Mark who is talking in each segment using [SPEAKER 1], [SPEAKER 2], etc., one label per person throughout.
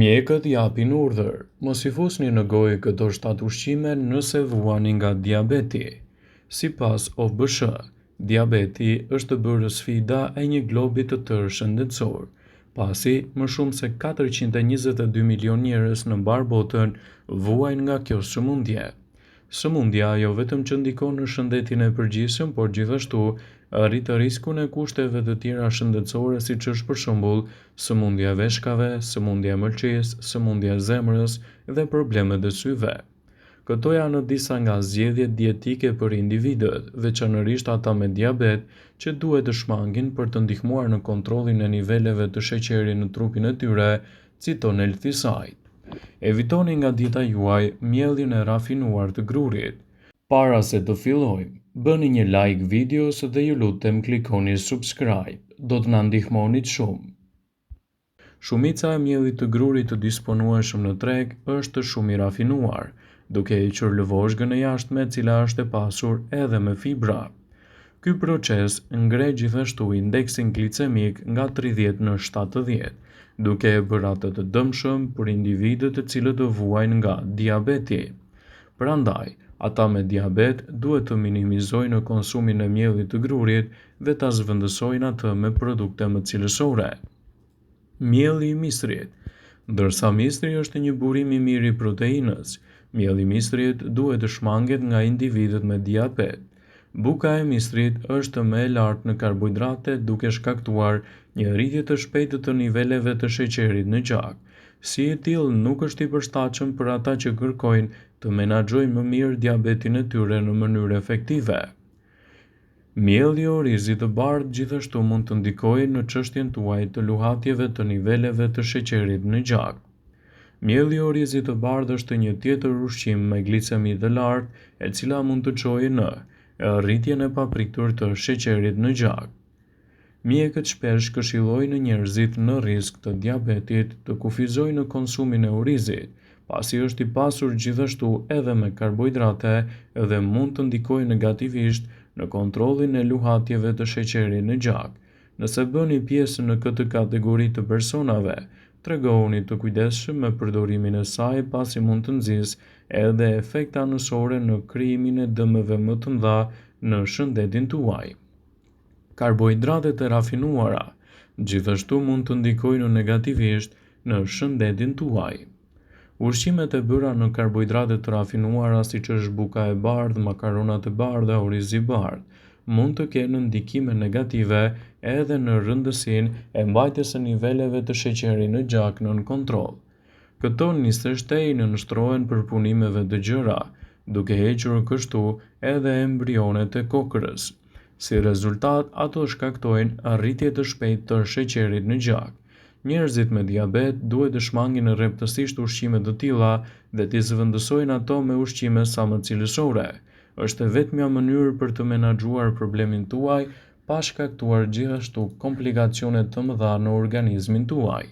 [SPEAKER 1] Mjekët japin urdhër, mos i fusni në gojë këto 7 ushqime nëse vuani nga diabeti. Sipas OBSH, diabeti është bërë sfida e një globi të tërë shëndetësor, pasi më shumë se 422 milion njerëz në mbar botën vuajnë nga kjo sëmundje. Sëmundja jo vetëm që ndikon në shëndetin e përgjithshëm, por gjithashtu rrit riskun e kushteve të tjera shëndetësore siç është për shembull sëmundja e veshkave, sëmundja e mëlçisë, sëmundja e zemrës dhe problemet e syve. Këto janë disa nga zgjedhjet dietike për individët, veçanërisht ata me diabet, që duhet të shmangin për të ndihmuar në kontrollin e niveleve të sheqerit në trupin e tyre, citon Healthy Side. Evitoni nga dieta juaj mielin e rafinuar të grurit. Para se të fillojmë, bëni një like videos dhe ju lutem klikoni subscribe, do të na ndihmonit shumë. Shumica e miellit të grurit të disponueshëm në treg është shumë i rafinuar, duke hequr lëvozhgën e jashtme e cila është e pasur edhe me fibra. Ky proces ngre gjithashtu indeksin glicemik nga 30 në 70, duke e bërë atë të dëmshëm për individët të cilët të vuajnë nga diabeti. Prandaj, ata me diabet duhet të minimizojnë konsumin e miellit të grurit dhe ta zvendësojnë atë me produkte më cilësore. Mielli i mistrit. Ndërsa mistri është një burim i mirë i proteinës, mielli i mistrit duhet të shmanget nga individët me diabet. Buka e mistrit është më e lartë në karbohidrate duke shkaktuar një rritje të shpejtë të niveleve të sheqerit në gjak. Si i tillë nuk është i përshtatshëm për ata që kërkojnë të menaxhojnë më mirë diabetin e tyre në mënyrë efektive. Mielli i orizit të bardhë gjithashtu mund të ndikojë në çështjen tuaj të luhatjeve të niveleve të sheqerit në gjak. Mielli i orizit të bardhë është një tjetër ushqim me glicemi të lartë, e cila mund të çojë në rritjen e papritur të sheqerit në gjak. Mjekët shpesh këshillojnë njerëzit në risk të diabetit të kufizojnë në konsumin e orizit, pasi është i pasur gjithashtu edhe me karbohidrate dhe mund të ndikojë negativisht në kontrollin e luhatjeve të sheqerit në gjak. Nëse bëni pjesë në këtë kategori të personave, tregohuni të kujdesshëm me përdorimin e saj pasi mund të nxjisë edhe efekte anësore në krijimin e dëmeve më të mëdha në shëndetin tuaj. Karbohidratet e rafinuara gjithashtu mund të ndikojnë negativisht në shëndetin tuaj. Ushqimet e bëra në karbohidrate të rafinuara siç është buka e bardhë, makaronat e bardha, orizi i bardhë, mund të kenë ndikime negative edhe në rëndësinë e mbajtjes së niveleve të sheqerit në gjak nën kontroll. Këto nisë shtej nënshtrohen përpunimeve të gjëra, duke hequr kështu edhe embrionet e kokrës. Si rezultat, ato shkaktojnë arritje të shpejtë të sheqerit në gjak. Njerëzit me diabet duhet të shmangin rreptësisht ushqime të tilla dhe t'i zvendësojnë ato me ushqime sa më cilësore. Është vetmja mënyrë për të menaxhuar problemin tuaj pa shkaktuar gjithashtu komplikacione të mëdha në organizmin tuaj.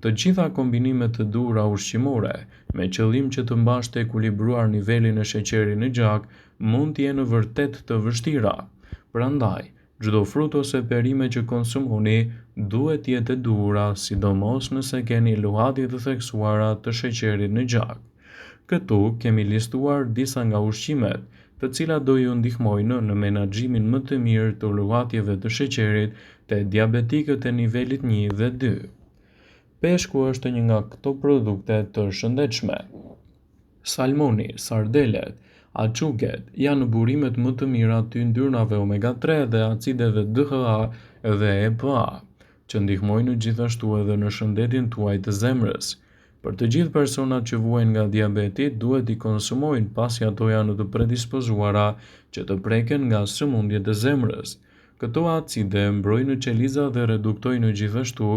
[SPEAKER 1] Të gjitha kombinimet të duhura ushqimore, me qëllim që të mbash të ekuilibruar nivelin e sheqerit në gjak, mund të jenë vërtet të vështira. Prandaj, çdo frut ose perime që konsumoni duhet të jetë e duhura, sidomos nëse keni luhatje të theksuara të sheqerit në gjak. Këtu kemi listuar disa nga ushqimet, të cilat do ju ndihmojnë në menaxhimin më të mirë të luhatjeve të sheqerit te diabetikët e nivelit 1 dhe 2. Peshku është një nga këto produkte të shëndetshme. Salmoni, sardelet, açuget janë burimet më të mira të yndyrnave omega-3 dhe acideve DHA dhe EPA, që ndihmojnë gjithashtu edhe në shëndetin tuaj të zemrës. Për të gjithë personat që vuajnë nga diabeti, duhet i konsumojnë pasi ato janë të predispozuara që të preken nga sëmundjet e zemrës. Këto acide mbrojnë qeliza dhe reduktojnë gjithashtu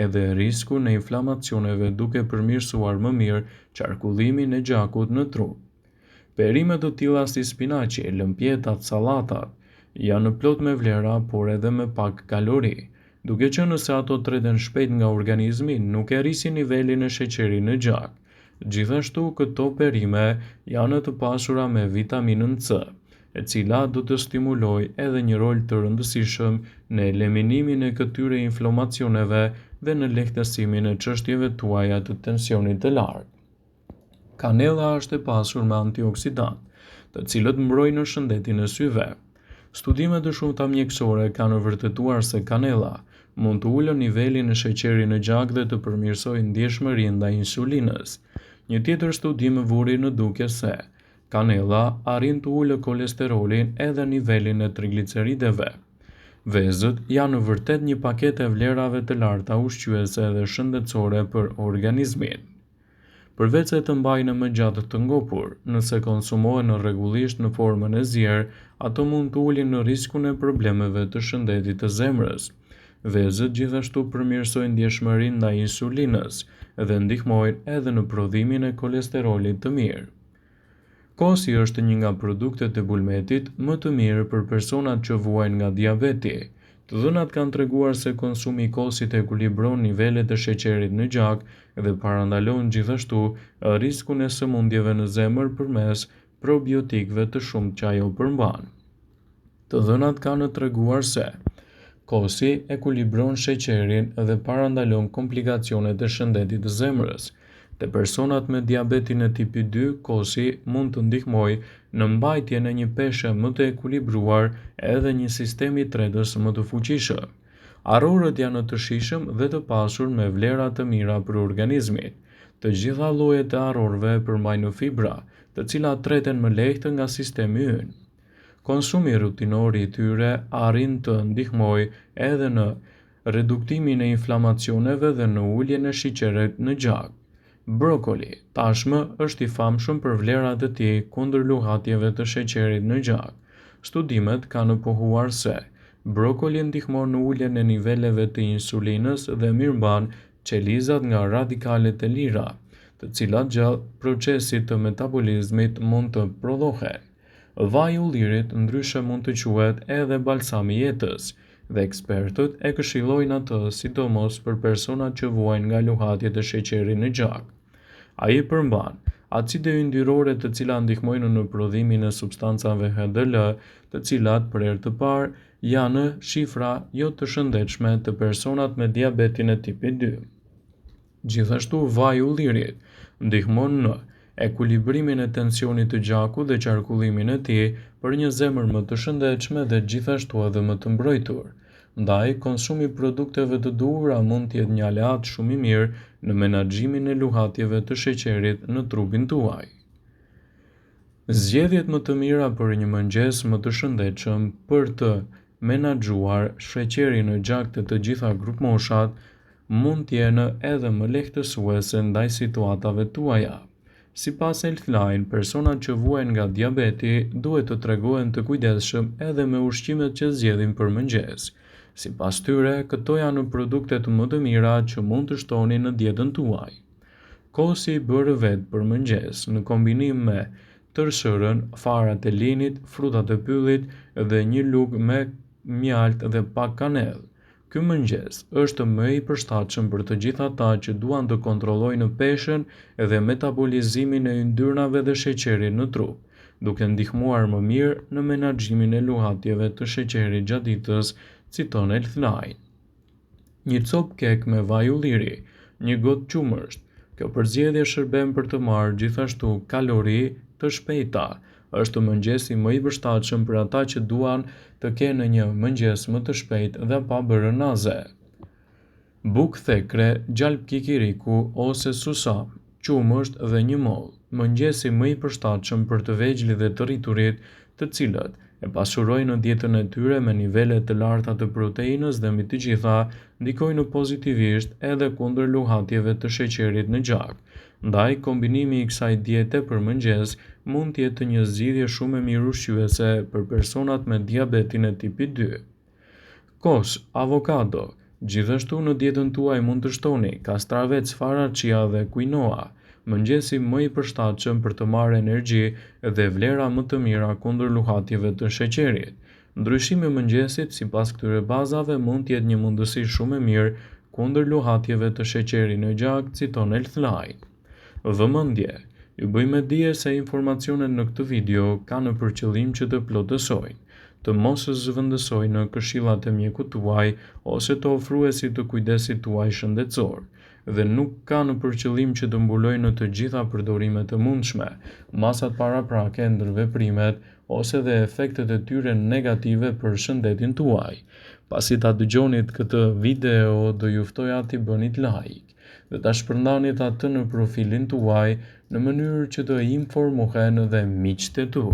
[SPEAKER 1] edhe riskun e inflamacioneve duke përmirësuar më mirë qarkullimin e gjakut në trup. Perimet të tilla si spinaqi, lëmpjetat, sallatat janë plot me vlera por edhe me pak kalori, duke qenë se ato treten shpejt nga organizmi, nuk e rrisin nivelin e sheqerit në gjak. Gjithashtu, këto perime janë të pasura me vitaminën C, e cila do të stimulojë edhe një rol të rëndësishëm në eliminimin e këtyre inflamacioneve dhe në lehtësimin e çështjeve tuaja të tensionit të lartë. Kanella është e pasur me antioksidant, të cilët mbrojnë shëndetin e syve. Studime të shumta mjekësore kanë vërtetuar se kanella mund të ulë nivelin e sheqerit në gjak dhe të përmirësojë ndjeshmërinë ndaj insulinës. Një tjetër studim vuri në dukje se kanella arrin të ulë kolesterolin edhe nivelin e triglicerideve. Vezët janë vërtet një paketë e vlerave të larta ushqyese dhe shëndetësore për organizmin. Përveç se të mbajnë më gjatë të ngopur, nëse konsumohen rregullisht në formën e zier, ato mund të ulin në riskun e problemeve të shëndetit të zemrës. Vezët gjithashtu përmirësojnë ndjeshmërinë ndaj insulinës dhe ndihmojnë edhe në prodhimin e kolesterolit të mirë. Kosi është një nga produktet e bulmetit më të mirë për personat që vuajnë nga diabeti. Të dhënat kanë treguar se konsumi i kosit ekuilibron nivelet e sheqerit në gjak dhe parandalon gjithashtu riskun e sëmundjeve në zemër përmes probiotikëve të shumtë që ajo përmban. Të dhënat kanë treguar se kosi ekuilibron sheqerin dhe parandalon komplikacionet e shëndetit të zemrës. Te personat me diabetin e tipit 2, kosi mund të ndihmojë në mbajtjen e një peshe më të ekuilibruar edhe një sistemi tretës më të fuqishëm. Arrorët janë të shijshëm dhe të pasur me vlera të mira për organizmin. Të gjitha llojet e arrorëve përmbajnë fibra, të cilat treten më lehtë nga sistemi ynë. Konsumi rutinor i tyre arrin të ndihmojë edhe në reduktimin e inflamacioneve dhe në uljen e sheqerit në gjak. Brokoli tashmë është i famshëm për vlerat e tij kundër luhatjeve të sheqerit në gjak. Studimet kanë pohuar se brokoli ndihmon në uljen e niveleve të insulinës dhe mirëmban qelizat nga radikalet e lira, të cilat gjatë procesit të metabolizmit mund të prodhohen. Vaji i ullirit ndryshe mund të quhet edhe balsami i jetës, dhe ekspertët e këshillojnë atë sidomos për personat që vuajnë nga luhatjet e sheqerit në gjak. Ai përmban acide yndyrore të cilat ndihmojnë në prodhimin e substancave HDL, të cilat për herë të parë janë shifra jo të shëndetshme të personat me diabetin e tipit 2. Gjithashtu vaji i ullirit ndihmon në ekuilibrimin e tensionit të gjakut dhe qarkullimin e tij për një zemër më të shëndetshme dhe gjithashtu edhe më të mbrojtur. Ndaj, konsumi i produkteve të duhura mund të jetë një aleat shumë i mirë në menaxhimin e luhatjeve të sheqerit në trupin tuaj. Zgjedhjet më të mira për një mëngjes më të shëndetshëm për të menaxhuar sheqerin në gjak të gjitha grupmoshat mund të jenë edhe më lehtësuese ndaj situatave tuaja. Sipas Healthline, personat që vuajnë nga diabeti duhet të tregohen të kujdesshëm edhe me ushqimet që zgjedhin për mëngjes. Sipas tyre, këto janë produktet më të mira që mund të shtoni në dietën tuaj. Kosi i bërë vetë për mëngjes në kombinim me tërshërën, farat e linit, frutat e pyllit dhe një lugë me mjaltë dhe pak kanellë. Ky mëngjes është më i përshtatshëm për të gjithë ata që duan të kontrollojnë peshën dhe metabolizimin e yndyrnave dhe sheqerit në trup, duke ndihmuar më mirë në menaxhimin e luhatjeve të sheqerit gjatë ditës, citon Healthline. Një copë kek me vaj ulliri, një gotë qumësht. Kjo përzgjedhje shërben për të marrë gjithashtu kalori të shpejta. Është mëngjesi më i përshtatshëm për ata që duan të kenë një mëngjes më të shpejtë dhe pa bërë naze. Bukë thekre, gjalp kikiriku ose susam, qumësht dhe një mollë. Mëngjesi më i përshtatshëm për të vegjëlit dhe të rriturit, të cilët e pasurojnë në dietën e tyre me nivele të larta të proteinës dhe mbi të gjitha ndikojnë pozitivisht edhe kundër luhatjeve të sheqerit në gjak. Ndaj, kombinimi i kësaj diete për mëngjes mund të jetë një zgjidhje shumë e mirë ushqyese për personat me diabetin e tipit 2. Kos, avokado. Gjithashtu në dietën tuaj mund të shtoni kastravec, fara chia dhe quinoa. Mëngjesi më i përshtatshëm për të marrë energji dhe vlera më të mira kundër luhatjeve të sheqerit. Ndryshimi i mëngjesit sipas këtyre bazave mund të jetë një mundësi shumë e mirë kundër luhatjeve të sheqerit në gjak, citon Healthline. Vëmendje, ju bëjmë dije se informacionet në këtë video kanë për qëllim që të plotësojnë, të mos zëvendësoj në këshillat e mjekut tuaj ose të ofruesit të kujdesit tuaj shëndetësor, dhe nuk ka në përqëllim që të mbuloj në të gjitha përdorimet e mundshme, masat paraprake, ndërveprimet ose dhe efektet e tyre negative për shëndetin tuaj. Pasi ta dëgjonit këtë video, do ju ftoja t'i bënit like dhe ta shpërndanit atë në profilin tuaj në mënyrë që të informohen edhe miqtë e tu.